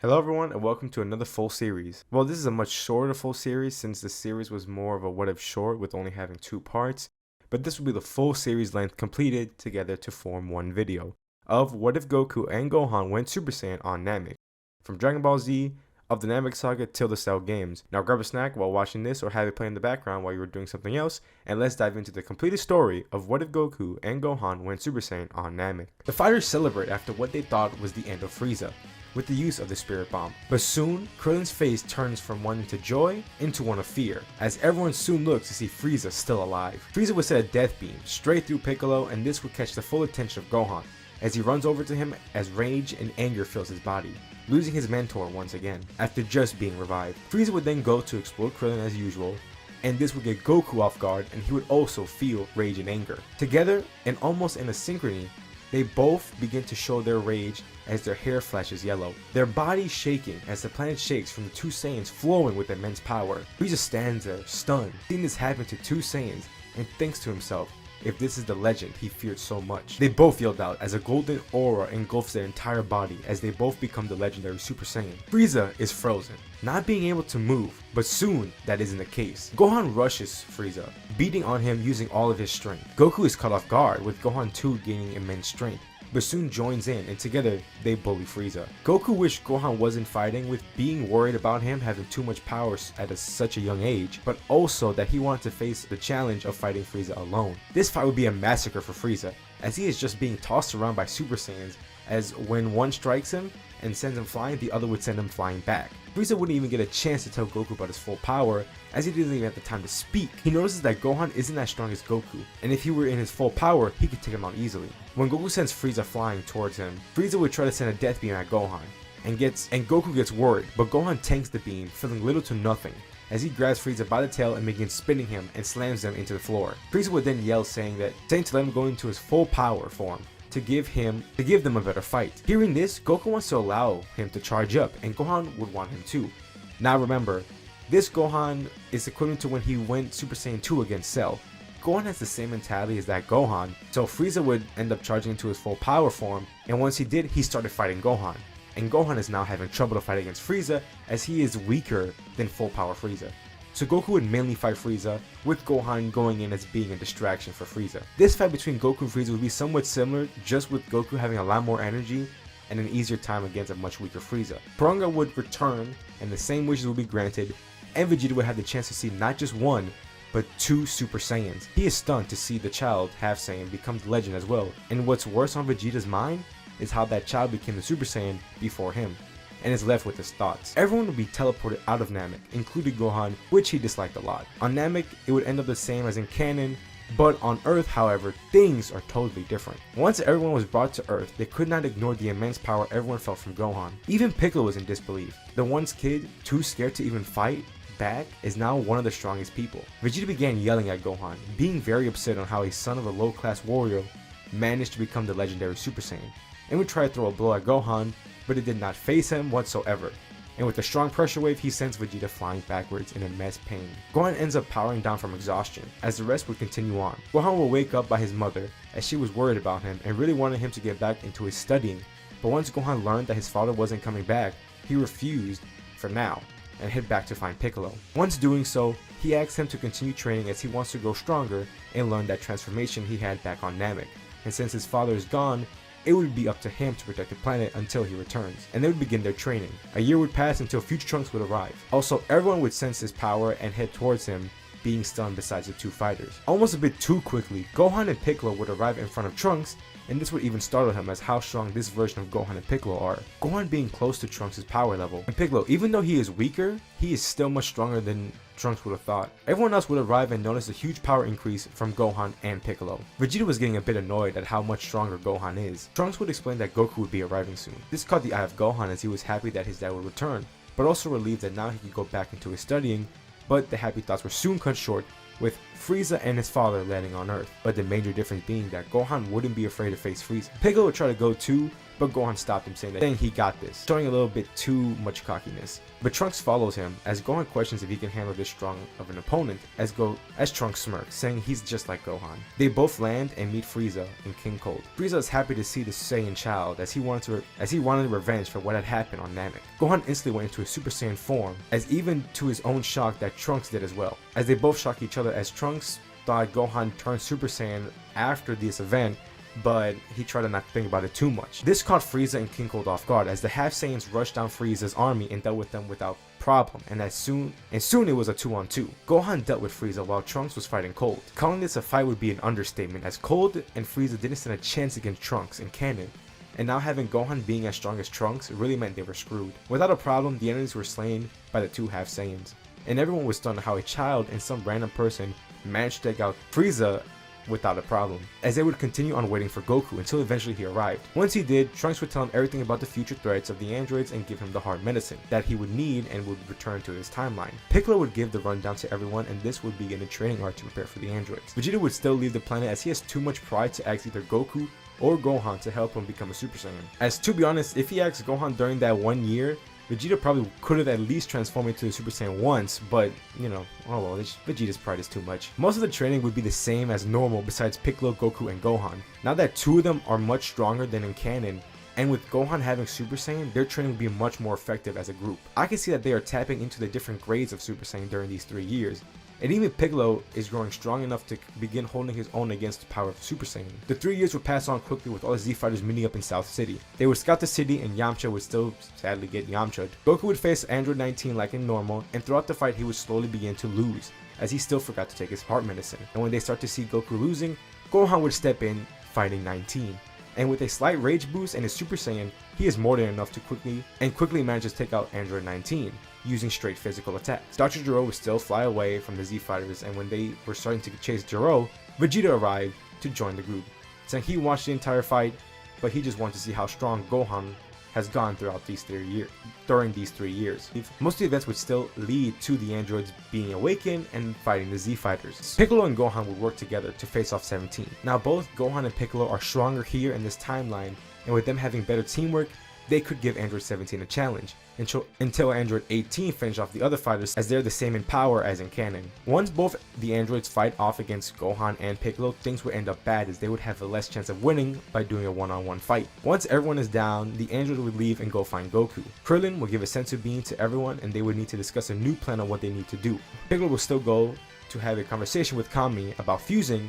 Hello everyone and welcome to another full series. Well, this is a much shorter full series since the series was more of a what if short with only having 2 parts, but this will be the full series length completed together to form one video of what if Goku and Gohan went Super Saiyan on Namek, from Dragon Ball Z, of the Namek Saga till the Cell games. Now grab a snack while watching this or have it play in the background while you were doing something else, and let's dive into the completed story of what if Goku and Gohan went Super Saiyan on Namek. The fighters celebrate after what they thought was the end of Frieza, with the use of the Spirit Bomb. But soon, Krillin's face turns from one into joy into one of fear, as everyone soon looks to see Frieza still alive. Frieza would set a death beam straight through Piccolo, and this would catch the full attention of Gohan, as he runs over to him as rage and anger fills his body, losing his mentor once again, after just being revived. Frieza would then go to explode Krillin as usual, and this would get Goku off guard, and he would also feel rage and anger. Together, and almost in a synchrony, they both begin to show their rage as their hair flashes yellow, their bodies shaking as the planet shakes from the two Saiyans flowing with immense power. Frieza stands there, stunned, seeing this happen to two Saiyans, and thinks to himself, if this is the legend he feared so much. They both yelled out as a golden aura engulfs their entire body as they both become the legendary Super Saiyan. Frieza is frozen, not being able to move, but soon that isn't the case. Gohan rushes Frieza, beating on him using all of his strength. Goku is caught off guard, with Gohan too gaining immense strength, but soon joins in, and together they bully Frieza. Goku wished Gohan wasn't fighting, with being worried about him having too much power at such a young age, but also that he wanted to face the challenge of fighting Frieza alone. This fight would be a massacre for Frieza, as he is just being tossed around by Super Saiyans, as when one strikes him and sends him flying, the other would send him flying back. Frieza wouldn't even get a chance to tell Goku about his full power, as he didn't even have the time to speak. He notices that Gohan isn't as strong as Goku, and if he were in his full power, he could take him out easily. When Goku sends Frieza flying towards him, Frieza would try to send a death beam at Gohan, and Goku gets worried, but Gohan tanks the beam, feeling little to nothing, as he grabs Frieza by the tail and begins spinning him and slams him into the floor. Frieza would then yell saying to let him go into his full power form, to give them a better fight. Hearing this, Goku wants to allow him to charge up, and Gohan would want him too. Now remember, this Gohan is equivalent to when he went Super Saiyan 2 against Cell. Gohan has the same mentality as that Gohan, so Frieza would end up charging into his full power form, and once he did, he started fighting Gohan. And Gohan is now having trouble to fight against Frieza, as he is weaker than full power Frieza. So Goku would mainly fight Frieza, with Gohan going in as being a distraction for Frieza. This fight between Goku and Frieza would be somewhat similar, just with Goku having a lot more energy and an easier time against a much weaker Frieza. Porunga would return, and the same wishes would be granted, and Vegeta would have the chance to see not just one, but 2 Super Saiyans. He is stunned to see the child, Half Saiyan, become the legend as well, and what's worse on Vegeta's mind is how that child became the Super Saiyan before him, and is left with his thoughts. Everyone would be teleported out of Namek, including Gohan, which he disliked a lot. On Namek, it would end up the same as in canon, but on Earth, however, things are totally different. Once everyone was brought to Earth, they could not ignore the immense power everyone felt from Gohan. Even Piccolo was in disbelief. The once kid, too scared to even fight back, is now one of the strongest people. Vegeta began yelling at Gohan, being very upset on how a son of a low-class warrior managed to become the legendary Super Saiyan, and would try to throw a blow at Gohan, but it did not faze him whatsoever, and with a strong pressure wave, he sends Vegeta flying backwards in immense pain. Gohan ends up powering down from exhaustion, as the rest would continue on. Gohan will wake up by his mother, as she was worried about him and really wanted him to get back into his studying, but once Gohan learned that his father wasn't coming back, he refused for now, and head back to find Piccolo. Once doing so, he asks him to continue training as he wants to grow stronger and learn that transformation he had back on Namek, and since his father is gone, it would be up to him to protect the planet until he returns, and they would begin their training. A year would pass until future Trunks would arrive. Also, everyone would sense his power and head towards him, being stunned besides the 2 fighters. Almost a bit too quickly, Gohan and Piccolo would arrive in front of Trunks, and this would even startle him as how strong this version of Gohan and Piccolo are. Gohan being close to Trunks' power level, and Piccolo, even though he is weaker, he is still much stronger than Trunks would have thought. Everyone else would arrive and notice a huge power increase from Gohan and Piccolo. Vegeta was getting a bit annoyed at how much stronger Gohan is. Trunks would explain that Goku would be arriving soon. This caught the eye of Gohan as he was happy that his dad would return, but also relieved that now he could go back into his studying, but the happy thoughts were soon cut short, with Frieza and his father landing on Earth, but the major difference being that Gohan wouldn't be afraid to face Frieza. Piccolo would try to go too, but Gohan stopped him, saying he got this, showing a little bit too much cockiness. But Trunks follows him as Gohan questions if he can handle this strong of an opponent, as Trunks smirks, saying he's just like Gohan. They both land and meet Frieza and King Cold. Frieza is happy to see the Saiyan child as he wanted revenge for what had happened on Namek. Gohan instantly went into a Super Saiyan form, as even to his own shock that Trunks did as well, as they both shock each other, as Trunks thought Gohan turned Super Saiyan after this event, but he tried to not think about it too much. This caught Frieza and King Cold off guard, as the half Saiyans rushed down Frieza's army and dealt with them without problem, and soon it was a 2-on-2. Gohan dealt with Frieza while Trunks was fighting Cold. Calling this a fight would be an understatement, as Cold and Frieza didn't stand a chance against Trunks in canon, and now having Gohan being as strong as Trunks really meant they were screwed. Without a problem, the enemies were slain by the two half Saiyans, and everyone was stunned how a child and some random person managed to take out Frieza without a problem, as they would continue on waiting for Goku until eventually he arrived. Once he did, Trunks would tell him everything about the future threats of the androids and give him the hard medicine that he would need and would return to his timeline. Piccolo would give the rundown to everyone, and this would begin a training arc to prepare for the androids. Vegeta would still leave the planet as he has too much pride to ask either Goku or Gohan to help him become a Super Saiyan. As to be honest, if he asked Gohan during that 1 year, Vegeta probably could have at least transformed into a Super Saiyan once, but you know, oh well, Vegeta's pride is too much. Most of the training would be the same as normal besides Piccolo, Goku, and Gohan. Now that two of them are much stronger than in canon, and with Gohan having Super Saiyan, their training would be much more effective as a group. I can see that they are tapping into the different grades of Super Saiyan during these 3 years, and even Piccolo is growing strong enough to begin holding his own against the power of Super Saiyan. The 3 years would pass on quickly with all the Z fighters meeting up in South City. They would scout the city and Yamcha would still sadly get Yamcha'd. Goku would face Android 19 like in normal, and throughout the fight he would slowly begin to lose, as he still forgot to take his heart medicine. And when they start to see Goku losing, Gohan would step in, fighting 19. And with a slight rage boost and his Super Saiyan, he is more than enough to quickly manages to take out Android 19. Using straight physical attacks. Dr. Gero would still fly away from the Z fighters, and when they were starting to chase Gero, Vegeta arrived to join the group, saying he watched the entire fight, but he just wanted to see how strong Gohan has gone throughout these 3 years. During these 3 years, most of the events would still lead to the androids being awakened and fighting the Z fighters. Piccolo and Gohan would work together to face off 17. Now both Gohan and Piccolo are stronger here in this timeline, and with them having better teamwork, they could give Android 17 a challenge, until Android 18 finish off the other fighters, as they're the same in power as in canon. Once both the androids fight off against Gohan and Piccolo, things would end up bad, as they would have a less chance of winning by doing a one-on-one fight. Once everyone is down, the android would leave and go find Goku. Krillin will give a senzu bean to everyone, and they would need to discuss a new plan on what they need to do. Piccolo will still go to have a conversation with Kami about fusing,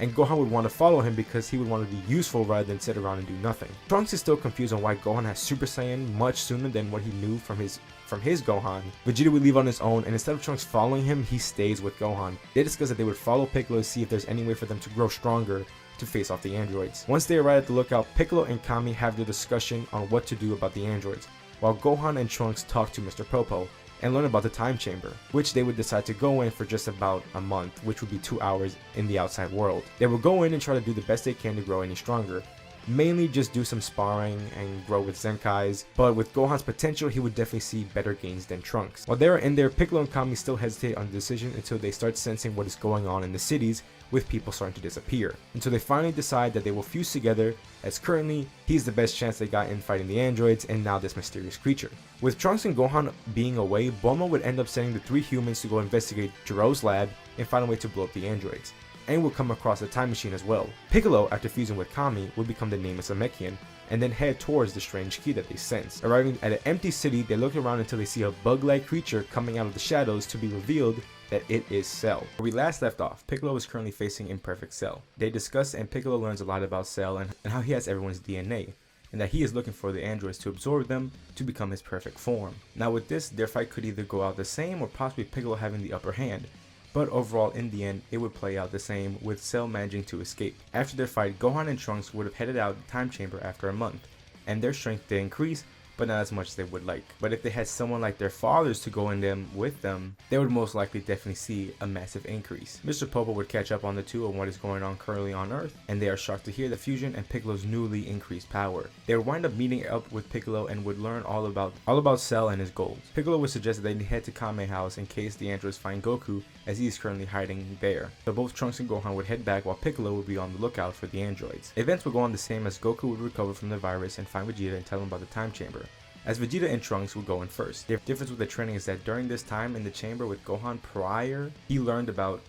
and Gohan would want to follow him because he would want to be useful rather than sit around and do nothing. Trunks is still confused on why Gohan has Super Saiyan much sooner than what he knew from his Gohan. Vegeta would leave on his own, and instead of Trunks following him, he stays with Gohan. They discuss that they would follow Piccolo to see if there's any way for them to grow stronger to face off the androids. Once they arrive at the lookout, Piccolo and Kami have their discussion on what to do about the androids, while Gohan and Trunks talk to Mr. Popo and learn about the time chamber, which they would decide to go in for just about a month, which would be 2 hours in the outside world. They will go in and try to do the best they can to grow any stronger, mainly just do some sparring and grow with Zenkais, but with Gohan's potential, he would definitely see better gains than Trunks. While they are in there, Piccolo and Kami still hesitate on the decision until they start sensing what is going on in the cities, with people starting to disappear, until they finally decide that they will fuse together, as currently he's the best chance they got in fighting the androids and now this mysterious creature. With Trunks and Gohan being away, Bulma would end up sending the 3 humans to go investigate Gero's lab and find a way to blow up the androids, and would come across the time machine as well. Piccolo, after fusing with Kami, would become the nameless Namekian, and then head towards the strange key that they sense. Arriving at an empty city, they look around until they see a bug-like creature coming out of the shadows, to be revealed that it is Cell. Where we last left off, Piccolo is currently facing Imperfect Cell. They discuss, and Piccolo learns a lot about Cell and how he has everyone's DNA, and that he is looking for the androids to absorb them to become his perfect form. Now with this, their fight could either go out the same or possibly Piccolo having the upper hand, but overall in the end it would play out the same, with Cell managing to escape. After their fight, Gohan and Trunks would have headed out the time chamber after a month, and their strength did increase, but not as much as they would like. But if they had someone like their fathers to go in them with them, they would most likely definitely see a massive increase. Mr. Popo would catch up on the two on what is going on currently on Earth, and they are shocked to hear the fusion and Piccolo's newly increased power. They would wind up meeting up with Piccolo and would learn all about Cell and his goals. Piccolo would suggest that they head to Kame House in case the androids find Goku, as he is currently hiding there. So both Trunks and Gohan would head back while Piccolo would be on the lookout for the androids. Events would go on the same as Goku would recover from the virus and find Vegeta and tell him about the time chamber, as Vegeta and Trunks would go in first. The difference with the training is that during this time in the chamber with Gohan prior,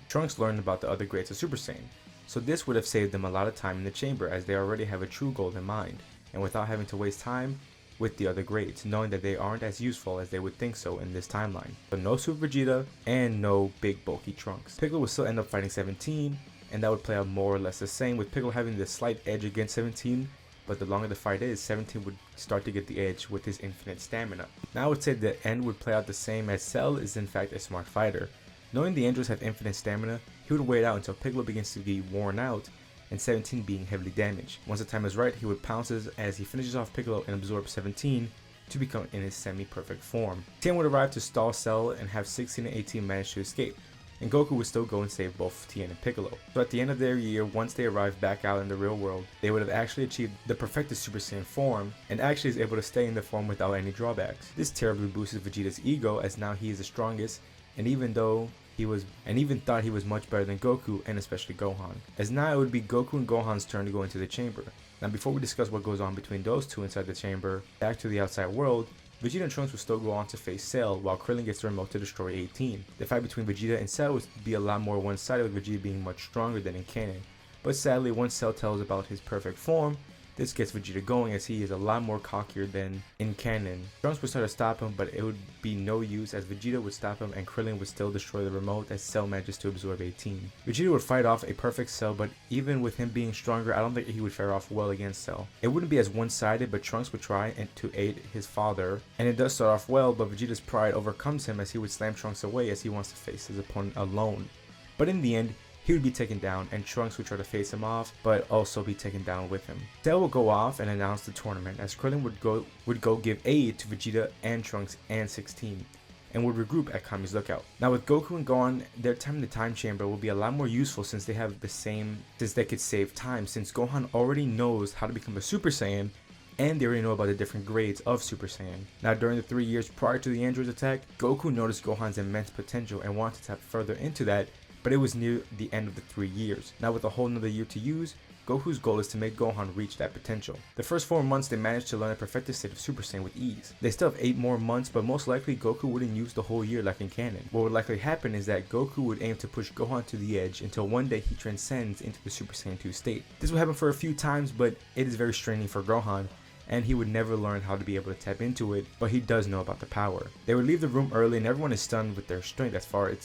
Trunks learned about the other grades of Super Saiyan. So this would have saved them a lot of time in the chamber, as they already have a true goal in mind, and without having to waste time with the other grades, knowing that they aren't as useful as they would think so in this timeline. But no Super Vegeta and no big bulky Trunks. Piccolo would still end up fighting 17, and that would play out more or less the same, with Piccolo having the slight edge against 17, but the longer the fight is, 17 would start to get the edge with his infinite stamina. Now I would say the end would play out the same, as Cell is in fact a smart fighter. Knowing the androids have infinite stamina, he would wait out until Piccolo begins to be worn out and 17 being heavily damaged. Once the time is right, he would pounce as he finishes off Piccolo and absorbs 17 to become in his semi-perfect form. 10 would arrive to stall Cell and have 16 and 18 manage to escape, and Goku would still go and save both Tien and Piccolo. So at the end of their year, once they arrived back out in the real world, they would have actually achieved the perfected Super Saiyan form, and actually is able to stay in the form without any drawbacks. This terribly boosts Vegeta's ego, as now he is the strongest, and even thought he was much better than Goku, and especially Gohan. As now it would be Goku and Gohan's turn to go into the chamber. Now before we discuss what goes on between those two inside the chamber, back to the outside world, Vegeta and Trunks will still go on to face Cell, while Krillin gets the remote to destroy 18. The fight between Vegeta and Cell would be a lot more one-sided, with Vegeta being much stronger than in canon. But sadly, once Cell tells about his perfect form, this gets Vegeta going, as he is a lot more cockier than in canon. Trunks would start to stop him, but it would be no use, as Vegeta would stop him and Krillin would still destroy the remote as Cell manages to absorb 18. Vegeta would fight off a perfect Cell, but even with him being stronger, I don't think he would fare off well against Cell. It wouldn't be as one-sided, but Trunks would try to aid his father, and it does start off well, but Vegeta's pride overcomes him as he would slam Trunks away as he wants to face his opponent alone. But in the end, he would be taken down, and Trunks would try to face him off, but also be taken down with him. Cell would go off and announce the tournament, as Krillin would go give aid to Vegeta and Trunks and 16, and would regroup at Kami's lookout. Now with Goku and Gohan, their time in the time chamber will be a lot more useful, since they could save time, since Gohan already knows how to become a Super Saiyan, and they already know about the different grades of Super Saiyan. Now during the 3 years prior to the android's attack, Goku noticed Gohan's immense potential and wanted to tap further into that, but it was near the end of the 3 years. Now with a whole nother year to use, Goku's goal is to make Gohan reach that potential. The first 4 months they managed to learn a perfected state of Super Saiyan with ease. They still have 8 more months, but most likely Goku wouldn't use the whole year like in canon. What would likely happen is that Goku would aim to push Gohan to the edge until one day he transcends into the Super Saiyan 2 state. This will happen for a few times, but it is very straining for Gohan, and he would never learn how to be able to tap into it, but he does know about the power. They would leave the room early, and everyone is stunned with their strength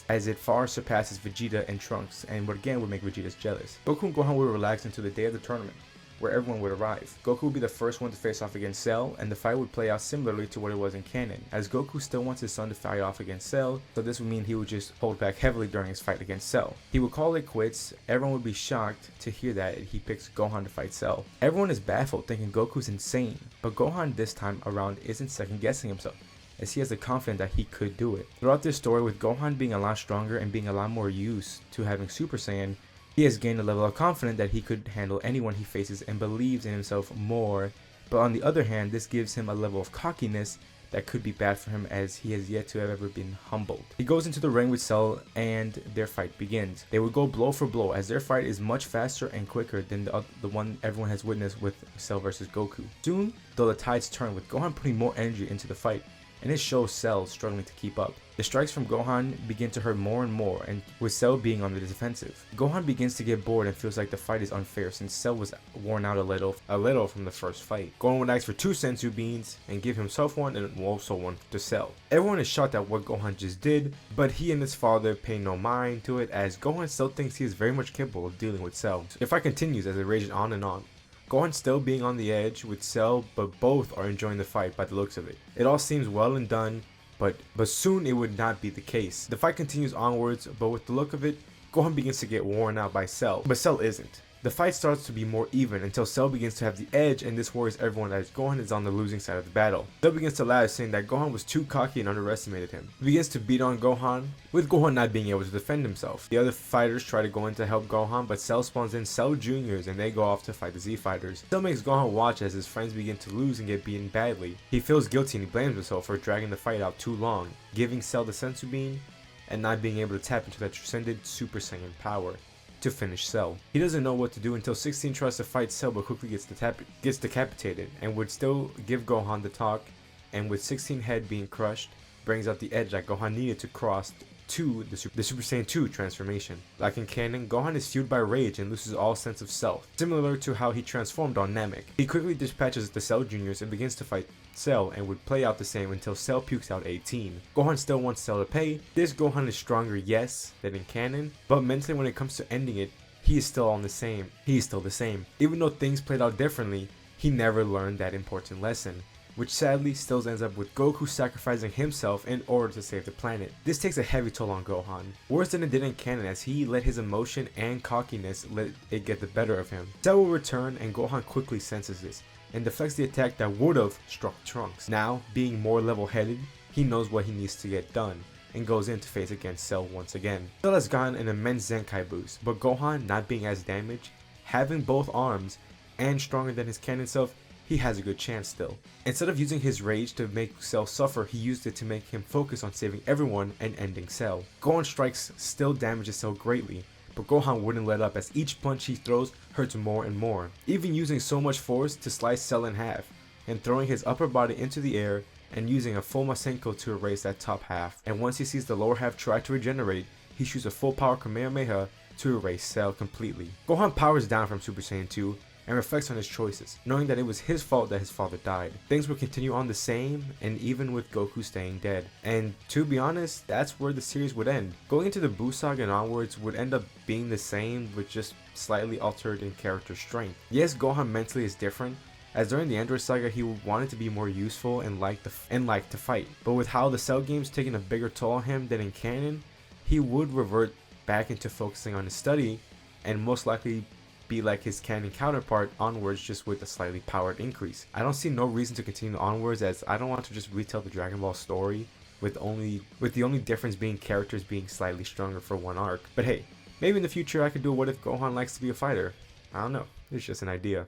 as it far surpasses Vegeta and Trunks, and what again would make Vegeta jealous. Goku and Gohan would relax until the day of the tournament, where everyone would arrive. Goku would be the first one to face off against Cell, and the fight would play out similarly to what it was in canon, as Goku still wants his son to fight off against Cell, so this would mean he would just hold back heavily during his fight against Cell. He would call it quits. Everyone would be shocked to hear that he picks Gohan to fight Cell. Everyone is baffled, thinking Goku's insane, but Gohan this time around isn't second guessing himself, as he has the confidence that he could do it. Throughout this story, with Gohan being a lot stronger and being a lot more used to having Super Saiyan, he has gained a level of confidence that he could handle anyone he faces and believes in himself more, but on the other hand, this gives him a level of cockiness that could be bad for him, as he has yet to have ever been humbled. He goes into the ring with Cell and their fight begins. They would go blow for blow, as their fight is much faster and quicker than the one everyone has witnessed with Cell versus Goku. Soon, though, the tides turn, with Gohan putting more energy into the fight, and it shows Cell struggling to keep up. The strikes from Gohan begin to hurt more and more, and with Cell being on the defensive. Gohan begins to get bored and feels like the fight is unfair, since Cell was worn out a little from the first fight. Gohan would ask for 2 senzu beans and give himself one, and also one to Cell. Everyone is shocked at what Gohan just did, but he and his father pay no mind to it, as Gohan still thinks he is very much capable of dealing with Cell. The fight continues as it rages on and on. Gohan still being on the edge with Cell, but both are enjoying the fight by the looks of it. It all seems well and done, but soon it would not be the case. The fight continues onwards, but with the look of it, Gohan begins to get worn out by Cell, but Cell isn't. The fight starts to be more even until Cell begins to have the edge, and this worries everyone as Gohan is on the losing side of the battle. Cell begins to lie, saying that Gohan was too cocky and underestimated him. He begins to beat on Gohan, with Gohan not being able to defend himself. The other fighters try to go in to help Gohan, but Cell spawns in Cell Juniors and they go off to fight the Z fighters. Cell makes Gohan watch as his friends begin to lose and get beaten badly. He feels guilty and he blames himself for dragging the fight out too long, giving Cell the Senzu Bean and not being able to tap into that transcended Super Saiyan power to finish Cell. He doesn't know what to do until 16 tries to fight Cell but quickly gets decapitated and would still give Gohan the talk, and with 16 head being crushed, brings out the edge that Gohan needed to cross to the Super Saiyan 2 transformation. Like in canon, Gohan is fueled by rage and loses all sense of self, similar to how he transformed on Namek. He quickly dispatches the Cell Juniors and begins to fight Cell, and would play out the same until Cell pukes out 18. Gohan still wants Cell to pay. This Gohan is stronger, yes, than in canon, but mentally when it comes to ending it, he is still the same. Even though things played out differently, he never learned that important lesson, which sadly still ends up with Goku sacrificing himself in order to save the planet. This takes a heavy toll on Gohan, worse than it did in canon, as he let his emotion and cockiness let it get the better of him. Cell will return and Gohan quickly senses this and deflects the attack that would've struck Trunks. Now, being more level-headed, he knows what he needs to get done and goes in to face against Cell once again. Cell has gotten an immense Zenkai boost, but Gohan, not being as damaged, having both arms, and stronger than his canon self, he has a good chance still. Instead of using his rage to make Cell suffer, he used it to make him focus on saving everyone and ending Cell. Gohan's strikes still damages Cell greatly, but Gohan wouldn't let up as each punch he throws hurts more and more, even using so much force to slice Cell in half, and throwing his upper body into the air and using a full Masenko to erase that top half. And once he sees the lower half try to regenerate, he shoots a full power Kamehameha to erase Cell completely. Gohan powers down from Super Saiyan 2 and reflects on his choices, knowing that it was his fault that his father died. Things would continue on the same, and even with Goku staying dead. And to be honest, that's where the series would end. Going into the Buu Saga and onwards would end up being the same, with just slightly altered in character strength. Yes, Gohan mentally is different, as during the Android Saga he wanted to be more useful and like to fight. But with how the Cell game's taking a bigger toll on him than in canon, he would revert back into focusing on his study, and most likely be like his canon counterpart onwards, just with a slightly powered increase. I don't see no reason to continue onwards, as I don't want to just retell the Dragon Ball story with the only difference being characters being slightly stronger for one arc. But hey, maybe in the future I could do a what if Gohan likes to be a fighter. I don't know, it's just an idea.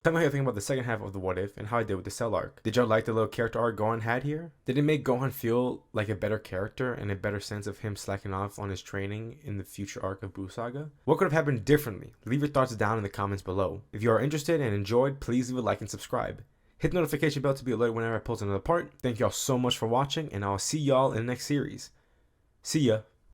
Tell me how you think about the second half of the What If and how I did with the Cell arc. Did y'all like the little character arc Gohan had here? Did it make Gohan feel like a better character and a better sense of him slacking off on his training in the future arc of Buu Saga? What could have happened differently? Leave your thoughts down in the comments below. If you are interested and enjoyed, please leave a like and subscribe. Hit the notification bell to be alerted whenever I post another part. Thank y'all so much for watching, and I'll see y'all in the next series. See ya.